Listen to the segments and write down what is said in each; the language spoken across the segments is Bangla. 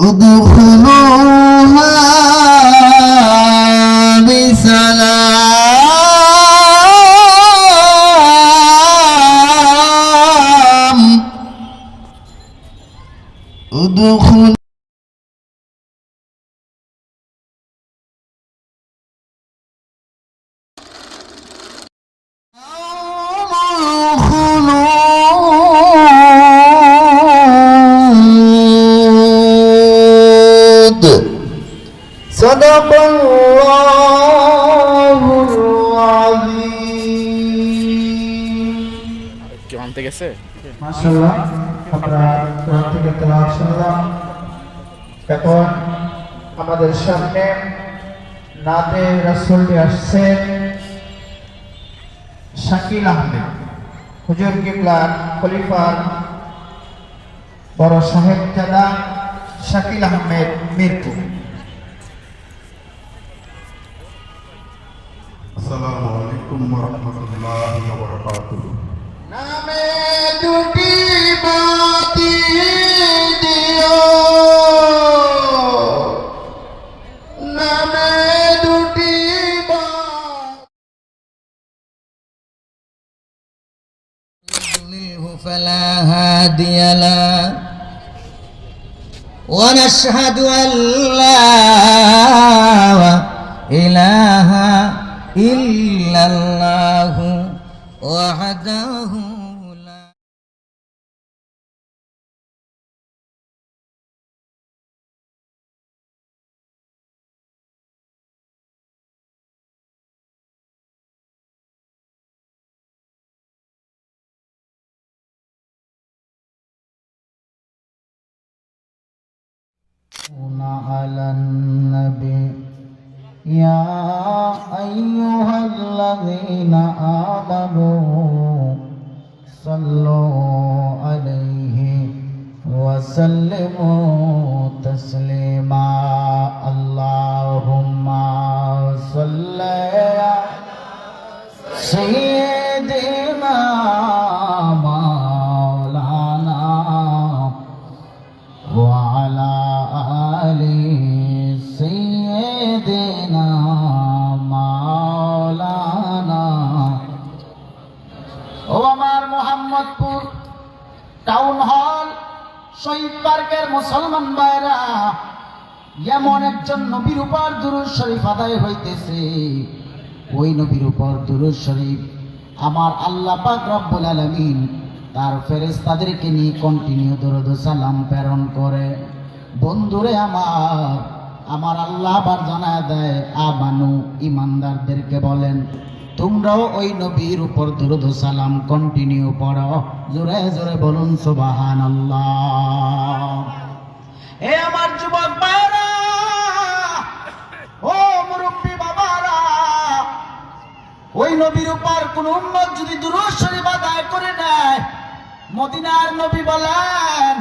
ادخلوها بسلام ادخلوا صدق الله العظيم কি আনতে গেছে মাশাআল্লাহ আমরা কোরআন থেকে তেলাওয়াত শুনলাম। এখন আমাদের সামনে নাতে রাসূলটি আসছেন শাকিল আহমেদ হুজুর কিবলার খলিফার বড় সাহেবজাদা শাকিল আহমেদ মিরপুর। আসসালামু আলাইকুম ওয়া রাহমাতুল্লাহি ওয়া বারাকাতুহু। নামে দুটি বাতি দিও, নামে দুটি يضلله فلا هادي له ونشهد أن لا إله إلا الله وحده لا على النبي يا أيها الذين آمنوا صلوا عليه وسلموا تسليما اللهم صل على سيدنا مولانا وعلى آل سيدنا مولانا ও আমার মোহাম্মদপুর টাউন হল শহীদ পার্কের মুসলমান ভাইরা, এমন একজন নবীর উপর দুরূদ শরীফ আদায় হইতেছে, ওই নবীর উপর দুরূদ শরীফ আমার আল্লাহ পাক রব্বুল আলামিন তার ফেরেশতাদেরকে নিয়ে কন্টিনিউ দরুদ ও সালাম প্রেরণ করে। বন্ধুরে আমার আল্লাহ আবার জানায় দেয়, আমানু ইমানদারদেরকে বলেন তোমরাও ওই নবীর উপর দরুদ ও সালাম কন্টিনিউ পড়ো। জোরে জোরে বলুন সুবহানাল্লাহ। এ আমার যুবক ভাইরা, ও মুরব্বী বাবারা, ওই নবীর উপর কোন উম্মত যদি দুরূদ শরীফ আদায় করে নেয়, মদিনার নবী বলেন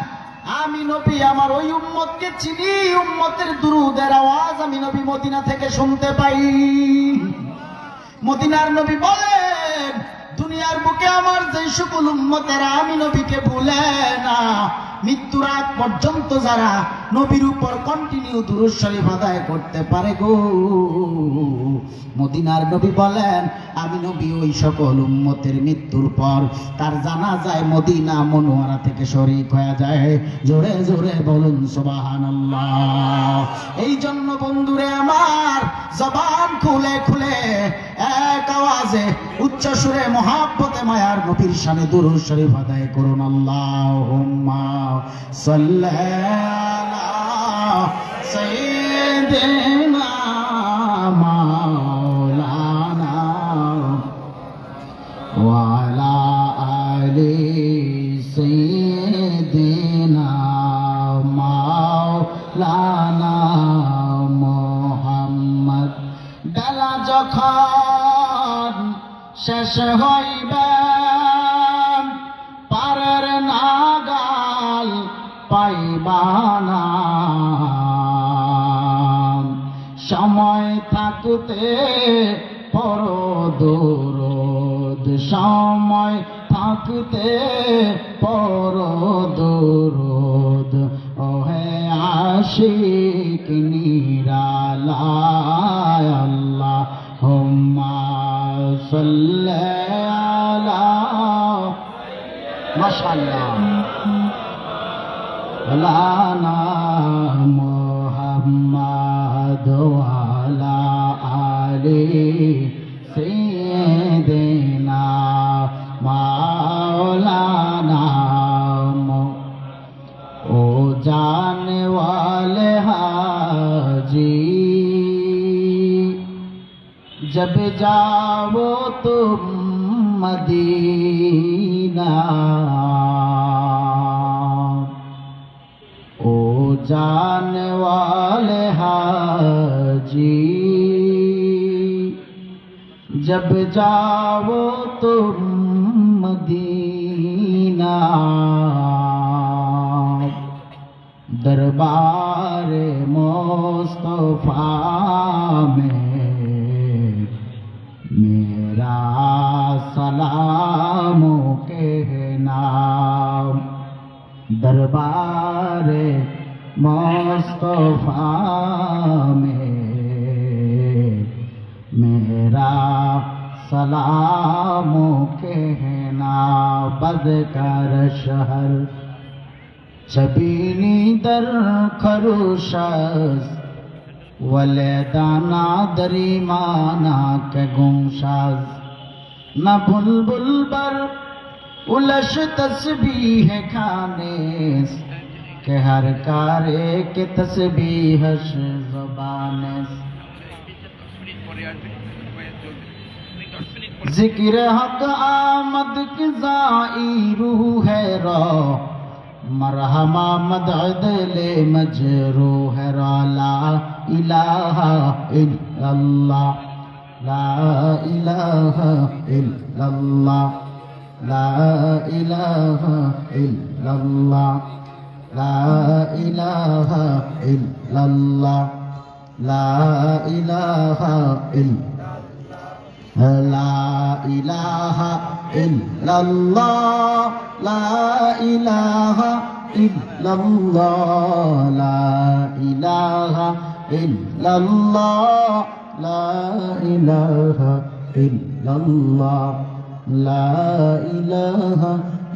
আমি নবী আমার ওই উম্মতকে চিনি, উম্মতের দুরূদের আওয়াজ আমি নবী মদিনা থেকে শুনতে পাই। মদিনার নবী বলেন দুনিয়ার বুকে আমার যে সকল উম্মতেরা আমি নবীকে ভুলে না, মৃত্যুর আগ পর্যন্ত যারা নবীর উপর কন্টিনিউ দুরূদ শরীফ আদায় করতে পারে গো, মদিনার নবী বলেন আমি নবী ওই সকল উম্মতের মৃত্যুর পর তার জানাজায় মদিনা মনোয়ারা থেকে শরীক হয়ে যায়। জোরে জোরে বলুন সুবহানাল্লাহ। এই জন্য বন্ধুরে আমার জবান খুলে খুলে এক আওয়াজে উচ্চ সুরে মহাব্বতে মায়ার নবীর শানে দুরূদ শরীফ আদায় করুন। আল্লাহুম্মা সাল্লি আলা সাইয়্যিদিনা মাওলানা ওয়া আলা আলি সাইয়্যিদিনা মাওলানা মুহাম্মদ। বেলা যখন শেষ হইবে পারের নাগাল পাইবানা, সময় থাকতে পড়ো দুরূদ, সময় থাকতে পড়ো দুরূদ, ওহে আশিক নিরালায় আল্লাহুম্মা সাল্লি আলা মাশাআল্লাহ লানা মুহাম্মাদ ওয়া আলা আলি সাইয়্যিদিনা মাওলানা ओ जाने वाले हाजी जब जाओ तुम मदीना ओ जाने वाले हाजी जब जाओ तुम मदीना दरबार मुस्तफा में मेरा सलाम कहना दरबार मुस्तफा में मेरा सलाम कहना बदकर शहर छबीनी दर खरुशास वलेदाना दरीमाना के गुमशास न बुलबुल बर उलश तस्बीह खानेस के हर कारे के तस्बीह ज़बानेस जिक्र हक आमद की ज़ाई रूह है रो मरहमा मददले मजरूह ला इलाहा इल्लल्लाह ला इलाहा इल्लल्लाह ला इलाहा इल्लल्लाह ला इलाहा इल्लल्लाह ला इलाहा इल्लल्लाह ला इलाहा इल्लल्लाह ला इलाहा इल्लल्लाह ला इलाहा इल्लल्लाह ला इलाहा इल्लल्लाह ला इलाहा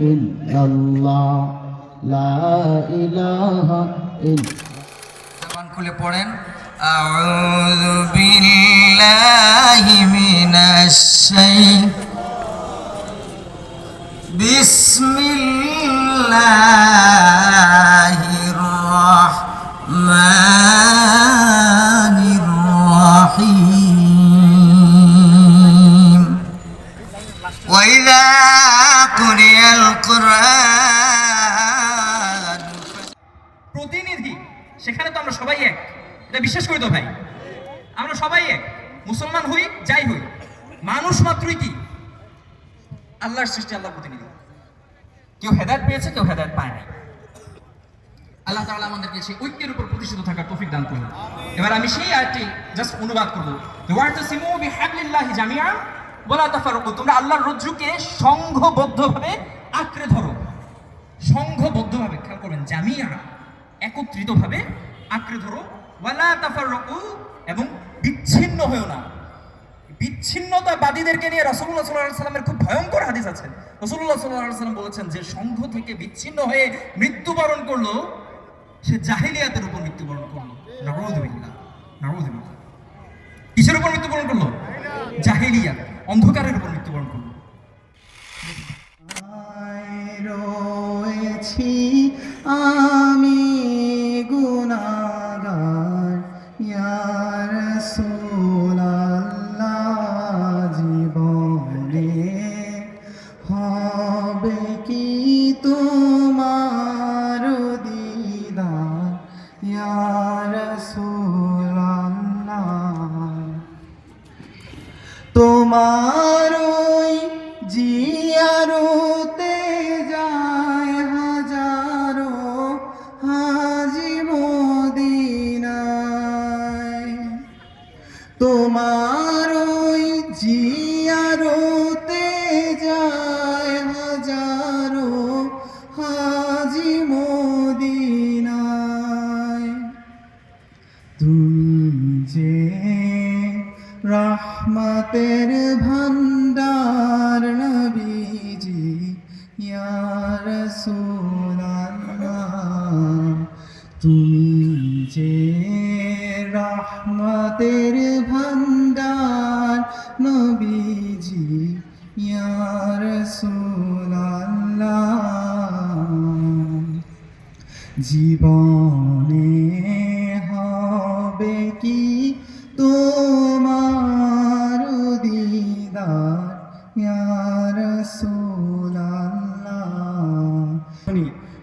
इल्लल्लाह ला इलाहा জবান খুলে পড়েন আউযু বিল্লাহি মিনাশ বিসমিল্লাহির রহমানির রহিম ওয়া ইযা কুরিয়াল কুরআন প্রতিনিধি সেখানে তো আমরা সবাই এক, এটা বিশ্বাস করি তো ভাই? আমরা সবাই এক, মুসলমান হই যাই হই, মানুষ মাত্রই কি আল্লাহর সৃষ্টি, আল্লাহর প্রতিনিধি। কেউ হেদায়েত পেয়েছে, কেউ হেদায়েত পায় নাই। আল্লাহ তাআলা আমাদেরকে সেই ঐক্যের উপর প্রতিষ্ঠিত থাকার তৌফিক দান করুন। এবার আমি সেই আয়াতটি জাস্ট অনুবাদ করব। ওয়াতাসিমু বিহাবলিল্লাহি জামিআন ওয়ালা তাফাররাকু, তোমরা আল্লাহর রজ্জুকে সংঘবদ্ধভাবে আঁকড়ে ধরো। সংঘবদ্ধভাবে, খেয়াল করবেন, জামিআ একত্রিতভাবে আঁকড়ে ধরো। ওয়ালা তাফাররাকু, এবং বিচ্ছিন্ন হয়েও না। বিচ্ছিন্নতাবাদীদেরকে নিয়ে রাসূলুল্লাহ সাল্লাল্লাহু আলাইহি ওয়াসাল্লামের খুব ভয়ঙ্কর হাদিস আছে। রাসূলুল্লাহ সাল্লাল্লাহু আলাইহি ওয়াসাল্লাম বলেছেন যে সংঘ থেকে বিচ্ছিন্ন হয়ে মৃত্যুবরণ করলো সে জাহিলিয়াতের উপর মৃত্যুবরণ করলো। নাউযুবিল্লাহ, নাউযুবিল্লাহ। কিসের উপর মৃত্যুবরণ করলো? জাহিলিয়াত, অন্ধকারের উপর মৃত্যুবরণ করলো। রয়েছি আমি গুনাহগার, ইয়া রাসূলাল্লাহ, জীবনে হবে কি তোমার দিদার, ইয়া রাসূলাল্লাহ। তোমার ওই জিয়ারতে যায় হাজারো হাজি মদিনায়, তোমার ওই জিয়ারতে যায় হাজারো হাজি মদিনায়। তুমি যে রহমতের ভান্ডার নবীজি ইয়া রাসূলুল্লাহ জীবনে হবে কি তোমার দিদার ইয়া রাসূলুল্লাহ।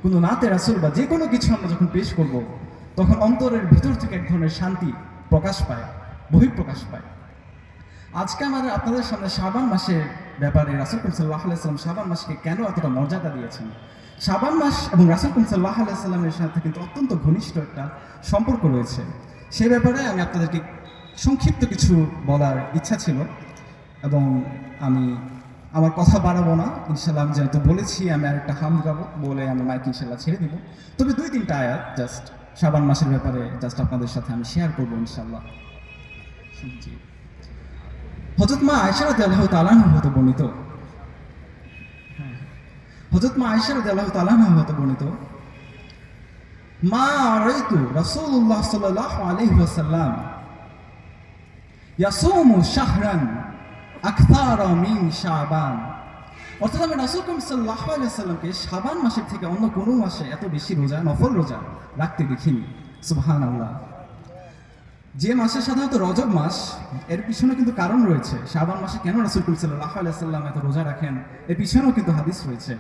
কোনো নাতে রাসূল বা যে কোনো কিছু আমরা যখন পেশ করব তখন অন্তরের ভিতর থেকে এক ধরনের শান্তি প্রকাশ পায়, বহিঃপ্রকাশ পায়। আজকে আমাদের আপনাদের সামনে শাবান মাসের ব্যাপারে রাসূল সাল্লাল্লাহু আলাইহি ওয়াসাল্লাম শাবান মাসকে কেন এতটা মর্যাদা দিয়েছেন, শাবান মাস এবং রাসূল সাল্লাল্লাহু আলাইহি ওয়াসাল্লামের সাথে কিন্তু অত্যন্ত ঘনিষ্ঠ একটা সম্পর্ক রয়েছে। সেই ব্যাপারে আমি আপনাদেরকে সংক্ষিপ্ত কিছু বলার ইচ্ছা ছিল এবং আমি আমার কথা বাড়াবো না। ইনশাল্লাহ আমি যেহেতু বলেছি আমি আরেকটা হাম গাবো বলে আমি মাইক ইনশাল্লাহ ছেড়ে দিব। তবে 2-3টা আয়াত জাস্ট শাবান মাসের ব্যাপারে জাস্ট আপনাদের সাথে আমি শেয়ার করবো ইনশাল্লাহ। হযরত মা আয়েশা রাদিয়াল্লাহু তাআলা আনহা হতে বর্ণিত, হযরত মা আয়েশা রাদিয়াল্লাহু তাআলা আনহা হতে বর্ণিত, মা রাআইতু রাসূলুল্লাহ সাল্লাল্লাহু আলাইহি ওয়াসাল্লাম ইয়াসুমু শাহরান আকথারা মিন শাবান। অর্থাৎ আমি রাসূল সাল্লাল্লাহু আলাইহি ওয়াসাল্লামকে শাবান মাসের থেকে অন্য কোনো মাসে এত বেশি রোজা, নফল রোজা রাখতে দেখিনি। সুবহানাল্লাহ। যে মাসে সাধারণত রজব মাস, এর পিছনে কিন্তু কারণ রয়েছে। শাবান মাসে কেন রাসূল সাল্লাল্লাহু আলাইহি ওয়াসাল্লাম এত রোজা রাখেন, এর পিছনেও কিন্তু হাদিস রয়েছে।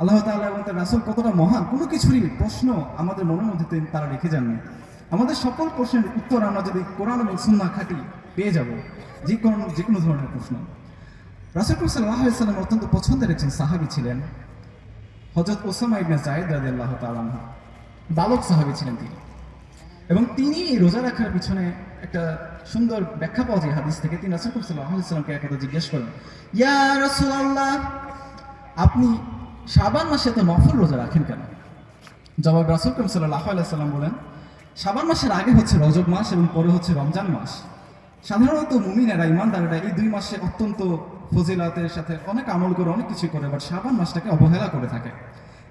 আল্লাহ তাআলা এবং তার রাসূল কতটা মহান, কোনো কিছুরই প্রশ্ন আমাদের মনের মধ্যে তারা রেখে যাননি। আমাদের সকল প্রশ্নের উত্তর আমরা যদি কোরআন এবং সুন্নাহ খাঁটি পেয়ে যাব, যে কোনো ধরনের প্রশ্ন। রাসূল সাল্লাল্লাহু আলাইহি ওয়াসাল্লাম অত্যন্ত পছন্দের একজন সাহাবী ছিলেন হযরত ওসামা ইবনে যায়েদ রাদিয়াল্লাহু তাআলা আনহু। বালক সাহাবী ছিলেন তিনি, এবং তিনি এই রোজা রাখার পিছনে একটা সুন্দর ব্যাখ্যা পাওয়া যায় হাদিস থেকে। তিনি রাসূল সাল্লাল্লাহু আলাইহি ওয়াসাল্লামকে একদা জিজ্ঞেস করেন, ইয়া রাসূলুল্লাহ, আপনি শাবান মাসে এত নফল রোজা রাখেন কেন? জবাব রাসূল সাল্লাল্লাহু আলাইহি ওয়াসাল্লাম বলেন, শাবান মাসের আগে হচ্ছে রজব মাস এবং পরে হচ্ছে রমজান মাস। সাধারণত মুমিনেরা, ইমানদারেরা এই 2 মাসে অত্যন্ত ফজিলাতের সাথে অনেক আমল করে, অনেক কিছু করে, বাট শাবান মাসটাকে অবহেলা করে থাকে।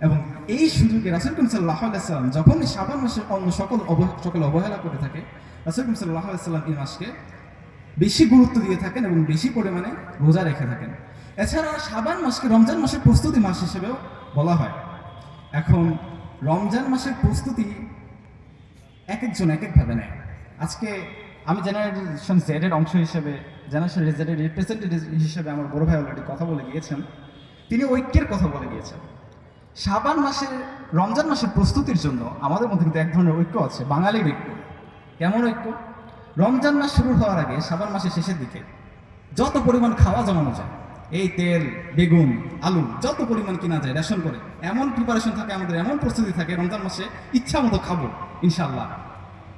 এবং এই সুযোগে রাসূল সাল্লাল্লাহু আলাইহি ওয়াসাল্লাম যখন শাবান মাসের অন্য সকল অবহেলা করে থাকে, রাসূল সাল্লাল্লাহু আলাইহি ওয়াসাল্লাম এই মাসকে বেশি গুরুত্ব দিয়ে থাকেন এবং বেশি পরিমাণে রোজা রেখে থাকেন। এছাড়া শাবান মাসকে রমজান মাসের প্রস্তুতি মাস হিসেবেও বলা হয়। এখন রমজান মাসের প্রস্তুতি এক একজন এক একভাবে নেয়। আজকে আমি জেনারেশন জেড এর অংশ হিসেবে, জেনারেশন জেড এর রিপ্রেজেন্টেটিভ হিসেবে আমার বড় ভাই অলরেডি কথা বলে গিয়েছেন। তিনি ঐক্যের কথা বলে গিয়েছেন। শাবান মাসের, রমজান মাসের প্রস্তুতির জন্য আমাদের মধ্যে কিন্তু এক ধরনের ঐক্য আছে, বাঙালির ঐক্য। কেমন ঐক্য? রমজান মাস শুরু হওয়ার আগে শাবান মাসের শেষের দিকে যত পরিমাণ খাওয়া জমানো যায়, এই তেল, বেগুন, আলু যত পরিমাণ কিনা যায় রেশন করে, এমন প্রিপারেশন থাকে আমাদের, এমন প্রস্তুতি থাকে রমজান মাসে ইচ্ছা মতো খাবো ইনশাল্লাহ,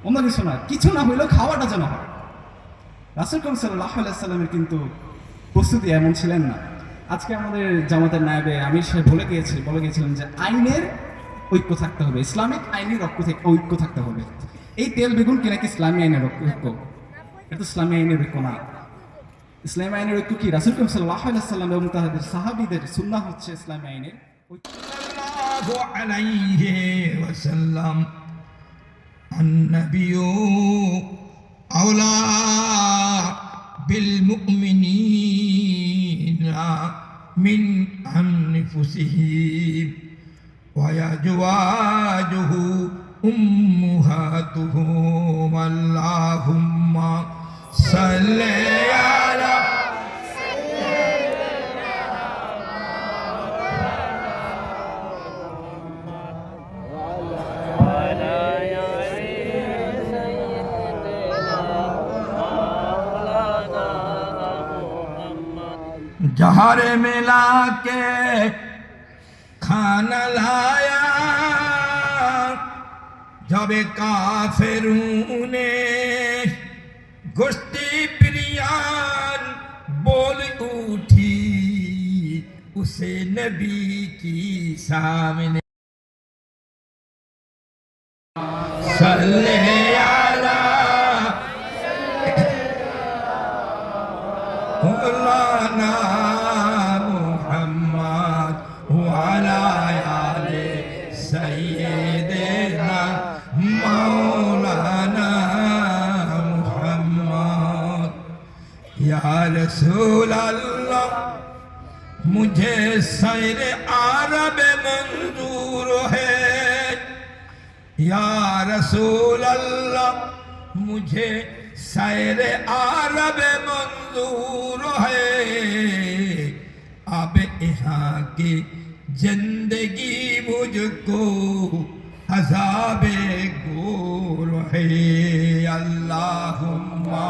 অন্য কিছু না, কিছু না হইলেও খাওয়াটা যেন হয়। রাসূল সাল্লাল্লাহু আলাইহি ওয়াসাল্লামের কিন্তু প্রস্তুতি এমন ছিলেন না। আজকে আমাদের জামাতের নায়েবে আমির সাহেব বলে গিয়েছিলেন যে আইনের ঐক্য থাকতে হবে, ইসলামিক আইনের ঐক্য থাকতে হবে। এই তেল বেগুন কিনা কি ইসলামী আইনের ঐক্য? এটা তো ইসলামী আইনের ঐক্য না। ইসলামী আইনের ঐক্য কি? রাসূল সাল্লাল্লাহু আলাইহি ওয়াসাল্লাম এবং তাদের সাহাবীদের সুন্নাহ হচ্ছে ইসলামী আইনের ঐক্য। সাল্লাল্লাহু আলাইহি ওয়াসাল্লাম النبي أولى بالمؤمنين من أنفسهم وأزواجه أمهاتهم اللهم صل على जहर मिला के खाना लाया जब काफिरों ने गोश्ती बिरियान बोल उठी उसे नबी की सामने सल्ले अला मौलाना मुहम्मद वाला आले सय्यदना रसूल अल्लाह मुझे सैर आरब मंजूर है या रसूल अल्लाह मुझे सैर आरब मंजूर है अब यहाँ की जिंदगी मुझको अज़ाबे गोर है अल्लाहुम्मा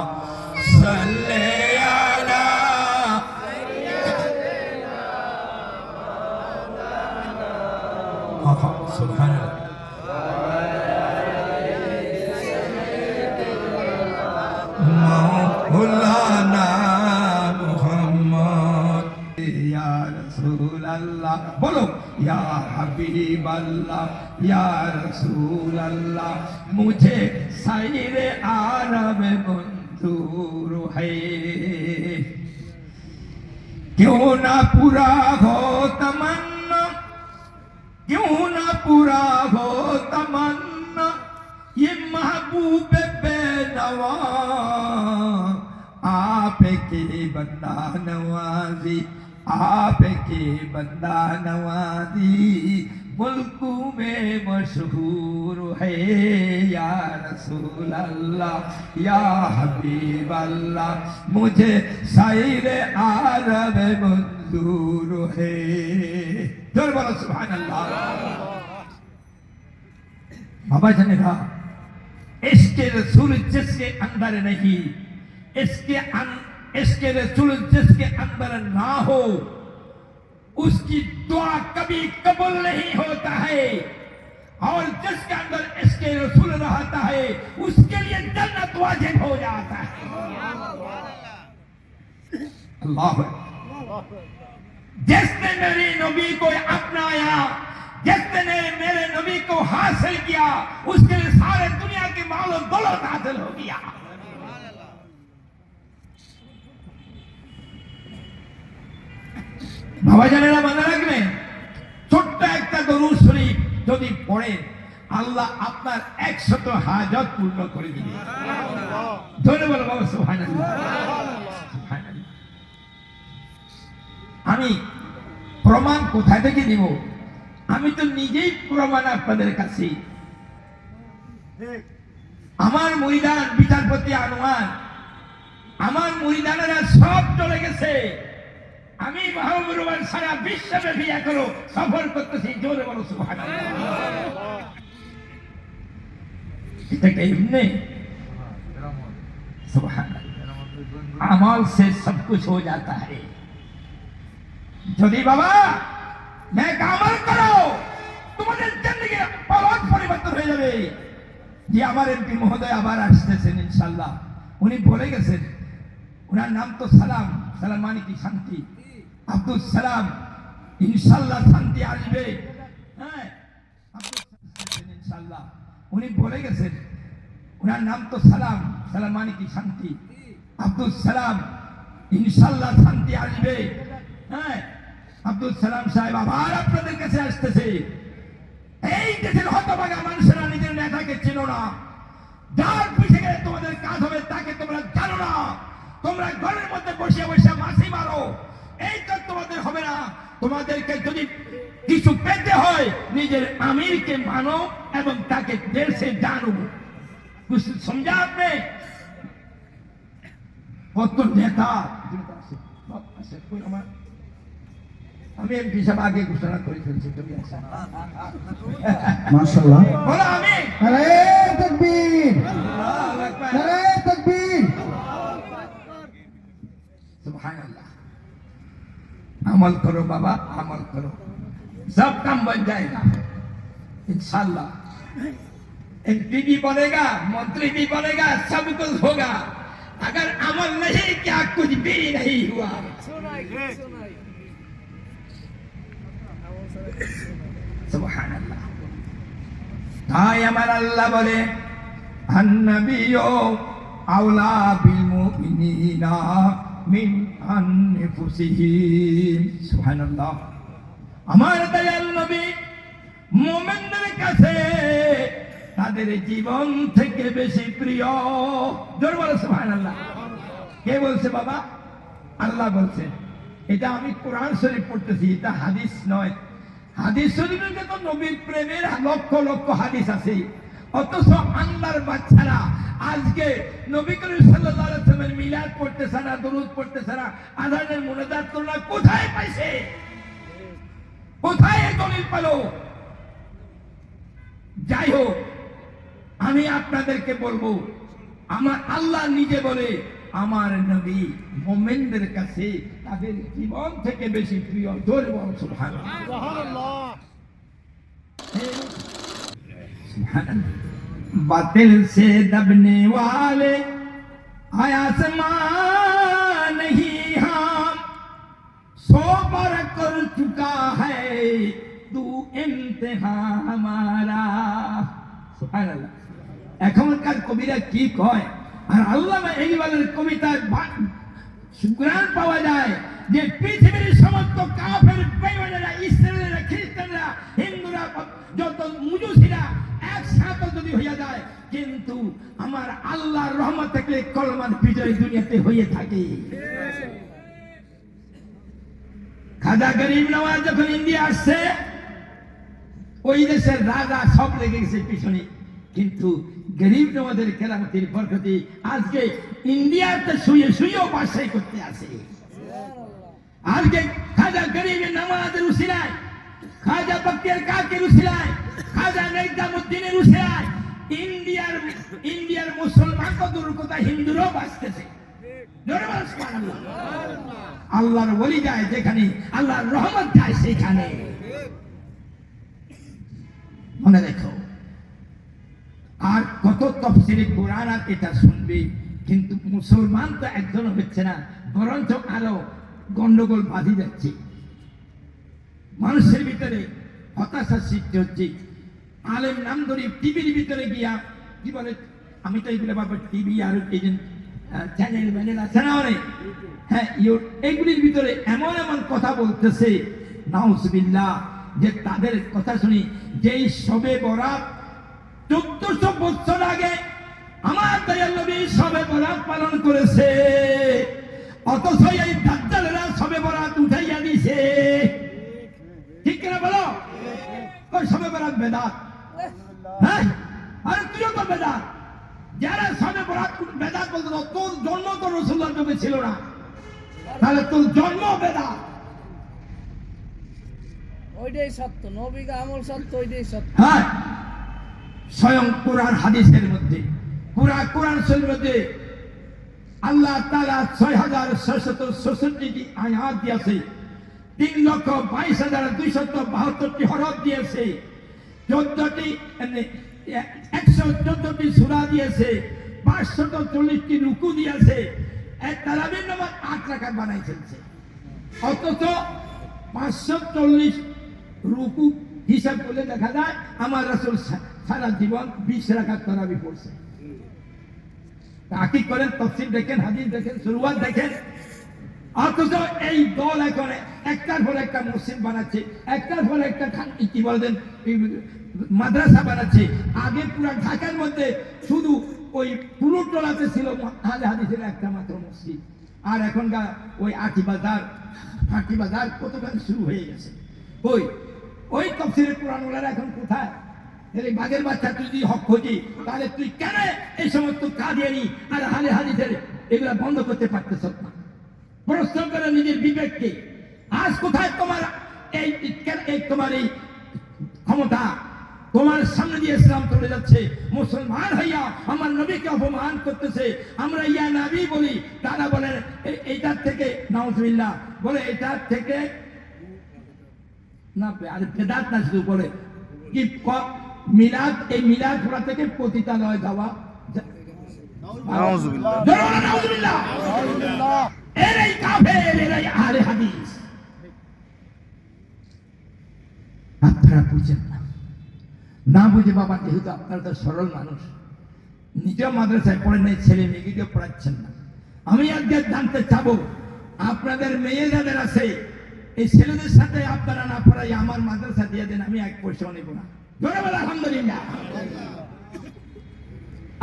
सल्ले अला सुभान मौलाना मुहम्मद या रसूल अल्लाह बोलो या हबीब अल्लाह या रसूल अल्लाह मुझे सैर आरब मंजूर है क्यों ना पूरा हो तमन्ना क्यों ना पूरा हो तमन्ना ये महबूब बेनवा आपके बंदा नवाजी आपके बंदा नवाजी मुल्क में मशहूर है या रसूल अल्लाह या हबीब अल्लाह मुझे सैर आरब मंजूर है जोर बोलो सुभान अल्लाह बाबा जनेरा इसके रसूल जिसके अंदर नहीं इसके रसूल जिसके अंदर ना हो उसकी दुआ कभी कबूल नहीं होता है और जिसके अंदर इसके रसूल रहता है उसके लिए जन्नत वाजिब हो जाता है अल्लाह जिसने मेरे नबी को अपनाया जिसने मेरे नबी को हासिल किया उसके लिए सारे दुनिया की मालो दौलत हासिल हो गया বাবা জানেরা মনে রাখবেন ছোট্ট একটা দরুদ শরীফ যদি পড়েন আল্লাহ আপনার 100 হাজাত পূর্ণ করে দিবে ধরে বলো বাবা সুবহানাল্লাহ সুবহানাল্লাহ আমি প্রমাণ কোথা থেকে দিব আমি তো নিজেই প্রমাণ আপনাদের কাছে আমার মুরিদান বিচারপতি আনোয়ার আমার মুরিদানেরা সব চলে গেছে আমি মাহবুবুর সারা বিশ্বব্যাপী এখনো সফর করতেছি জোরে বলো সুবহানাল্লাহ এটা এমনি सुबहानअल्लाह अमल से सब कुछ हो जाता है যদি বাবা নেক আমল করো তোমাদের জিন্দেগির পথ পরিবর্তন হয়ে যাবে যে আমার এমপি মহোদয় আবার আসতেছেন ইনশাআল্লাহ উনি বলে গেছেন ওনার নাম তো সালাম সালাম মানে কি শান্তি আব্দুল সালাম ইনশাআল্লাহ শান্তি আসবে হ্যাঁ আব্দুল সালাম ইনশাআল্লাহ উনি বলে গেছেন ওনার নাম তো সালাম সালাম মানে কি শান্তি আব্দুল সালাম ইনশাআল্লাহ শান্তি আসবে হ্যাঁ আব্দুল সালাম সাহেব আবার আপনাদের কাছে আসতেছে এই দেশের হতভাগা মানুষেরা নিজের নেতাকে চেনো না যার পিছে গেলে তোমাদের কাজ হবে তাকে তোমরা জানো না তোমরা ঘরের মধ্যে বসে বসে মাছি মারো এই তো তোমাদের হবে না তোমাদেরকে যদি কিছু পেতে হয় নিজের আমিরকে মানো এবং তাকে দিল से জানো कुछ समझा आपने কত নেতা আমি এমপি সাহেব আগে ঘোষণা করে ফেলছি তুমি আসো মাশাআল্লাহ বলো আমি নারে তাকবীর নারে তাকবীর सुभानअल्लाह अमल करो बाबा अमल करो सब काम बन जाएगा इंशाल्लाह एमपी भी बनेगा मंत्री भी बनेगा सब कुछ होगा अगर अमल नहीं क्या कुछ भी नहीं हुआ सुभानअल्लाह ताई हमारा अल्लाह बोले अन्नबियो औला बिल मुमिनीना मिन अनफुसिहिम सुभानअल्लाह আমার দয়াল নবী মুমিনদের কাছে তাদের জীবন থেকে বেশি প্রিয় জোরে বলো সুবহানাল্লাহ কে বলছে বাবা আল্লাহ বলছেন। এটা আমি কোরআন শরীফ পড়তেছি, এটা হাদিস নয়। হাদিস শরীফের তো নবীর প্রেমের লক্ষ লক্ষ হাদিস আছে, অথচ আল্লাহর বাচ্চারা আজকে নবী করিম সাল্লাল্লাহু আলাইহি ওয়াসাল্লামের মিলাদ পড়তেছে না, দরুদ পড়তেছে না, আযানের মুনাজাত করে না। কোথায় পাইছে? কোথায় এই দলিল পেল? যাই হোক, আমি আপনাদেরকে বলবো, আমার আল্লাহ নিজে বলে আমার নবী মুমিনদের কাছে তাদের জীবন থেকে বেশি প্রিয়। জোরে বল সুবহানাল্লাহ। बातिल से दबने वाले आसमान नहीं हम सो बार कर चुका है तू इम्तिहान हमारा। सुबहानाल्लाह। এখনকার কবিরা কি কয়, আর আল্লামা ইকবালের কবিতায় কোরআন পাওয়া যায় যে পৃথিবীর সমস্ত কাফের বেঈমানেরা, ইসরায়েলিরা, খ্রিস্টানরা, হিন্দুরা, যত মুজুসিরা একসাথে যদি হইয়া যায়, কিন্তু আমার আল্লাহর রহমত থেকে কলমার বিজয় দুনিয়াতে হয়ে থাকে। খাজা গরিব নওয়াজ যখন ইন্ডিয়া আসছে, ওই দেশের রাজা সব লেগে গেছে পিছনে, কিন্তু গরিব নওয়াজের কেরামতির বরকতে আজকে ইন্ডিয়াতে শুয়ে শুয়েও বাসাই করতে আসে। আজকে খাজা গরিবের নামাজের উসিলায়, খাজা বক্তিয়ার কাকের উসিলায়, খাজা নিজামুদ্দিনের উসিলায় ইন্ডিয়ার মুসলমান কত কথা হিন্দুরাও বাঁচতেছে। আল্লাহর ওলি যায় যেখানে, আল্লাহর রহমত যায় সেখানে। মনে রেখো, আর কত তাফসীরে কোরআন আর এটা শুনবে, কিন্তু মুসলমান তো একজন হচ্ছে না, বরঞ্চ আরো গন্ডগোল বাঁধি যাচ্ছে। মানুষের ভিতরে হতাশার সৃষ্টি হচ্ছে। আলেম নাম ধরে টিভির ভিতরে গিয়া কি বলে, আমি তো এইগুলো বাবা টিভি আর চ্যানেল ম্যানেল আছে না অনেক, হ্যাঁ, এইগুলির ভিতরে এমন এমন কথা বলতেছে নাউজুবিল্লাহ, যে তাদের কথা শুনি যেই শবে বরাত 1400 বছর আগে আমার দয়াল নবী শবে বরাত পালন করেছে, অথচ এই দাজ্জালেরা শবে বরাত উঠাইয়া দিছে। ঠিক কিনা বলো? ওই শবে বরাত বেদাত, হ্যাঁ, আর তুইও তো বেদাত। যারা শবে বরাত বেদাত বলতো, তোর জন্ম তো রাসূলুল্লাহর যুগে ছিল না, তাহলে তোর জন্ম বেদাত। ওইটাই সত্য, নবীর আমল সত্য, ওইটাই সত্য। হ্যাঁ, স্বয়ং কোরআন হাদিসের মধ্যে, কোরআন শরীফের মধ্যে আল্লাহ তাআলা 6666টি আয়াত দিয়েছে, 3,22,272টি হরফ দিয়েছে, 114টি সূরা দিয়েছে, 540টি রুকু দিয়েছে, তারাবির নামাজ 8 রাকাত বানাই ফেলছে। অথচ 540 রুকু হিসাব করলে দেখা যায় আমার রাসূল সারা জীবন 20 রাকাত তারাবি পড়ছে। তাকিদ করেন, তাফসীর দেখেন, হাদিস দেখেন, শুরুয়াত দেখেন। অথচ এই দল এখন একটার পর একটা মসজিদ বানাচ্ছে, একটার পর একটা কি বলেন মাদ্রাসা বানাচ্ছে। আগে পুরো ঢাকার মধ্যে শুধু ওই পুরো টলাতে ছিল আহলে হাদিসের একটা মাত্র মসজিদ, আর এখনকার ওই আটি বাজার কতখানি শুরু হয়ে গেছে। ওই তাফসীরের কোরআন ওলারা এখন কোথায়? এই বাঘের বাচ্চা তুই যদি হক খোঁজি, তাহলে তুই কেন এই সমস্ত কাদিয়ানি আর আহলে হাদিসের এগুলা বন্ধ করতে পারতেছ না? প্রশ্ন করে নিজের বিবেককে। আজ কোথায় তোমার এই তোমার এই ক্ষমতা? তোমার সামনে দিয়ে ইসলাম চলে যাচ্ছে, মুসলমান হইয়া আমার নবীকে অপমান করতেছে। আমরা ইয়া নবী বলি, তারা বলে এইটার থেকে নাউজুবিল্লাহ, বলে এটার থেকে না, আর বেদাত না, শুধু বলে কি মিলাদ, এই মিলাদ পড়া থেকে পতিতালয় যাওয়া। নাউজুবিল্লাহ, নাউজুবিল্লাহ, এরাই কাফের, এরাই আহলে হাদিস। আপনারা বুঝেন না বুঝে বাবা, যেহেতু আপনারা তো সরল মানুষ, নিজেও মাদ্রাসায় পড়েন নাই, ছেলে মেয়েকেও পড়াচ্ছেন না। আমি আজকে জানতে চাবো, আপনাদের মেয়ে যাদের আছে, এই ছেলেদের সাথে আপনারা না পড়াই আমার মাদ্রাসা দিয়ে দেন, আমি 1 পয়সাও নেব না। আলহামদুলিল্লাহ।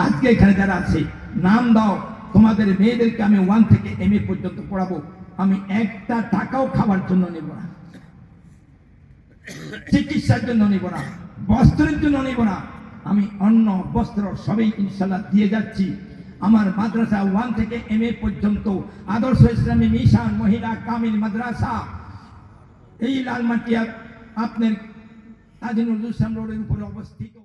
আজকে এখানে যারা আছে, নাম দাও, তোমাদের মেয়েদেরকে আমি 1 থেকে MA পর্যন্ত পড়াবো। আমি একটা টাকাও খাবার জন্য নেব না, চিকিৎসার জন্য নেব না, বস্ত্রের জন্য নেব না। আমি অন্ন বস্ত্র সবই ইনশাল্লাহ দিয়ে যাচ্ছি। আমার মাদ্রাসা 1 থেকে MA পর্যন্ত আদর্শ ইসলামী মিশন মহিলা কামিল মাদ্রাসা এই লালমাটিয়া আপনার কাজী নজরুল ইসলাম রোডের উপরে অবস্থিত।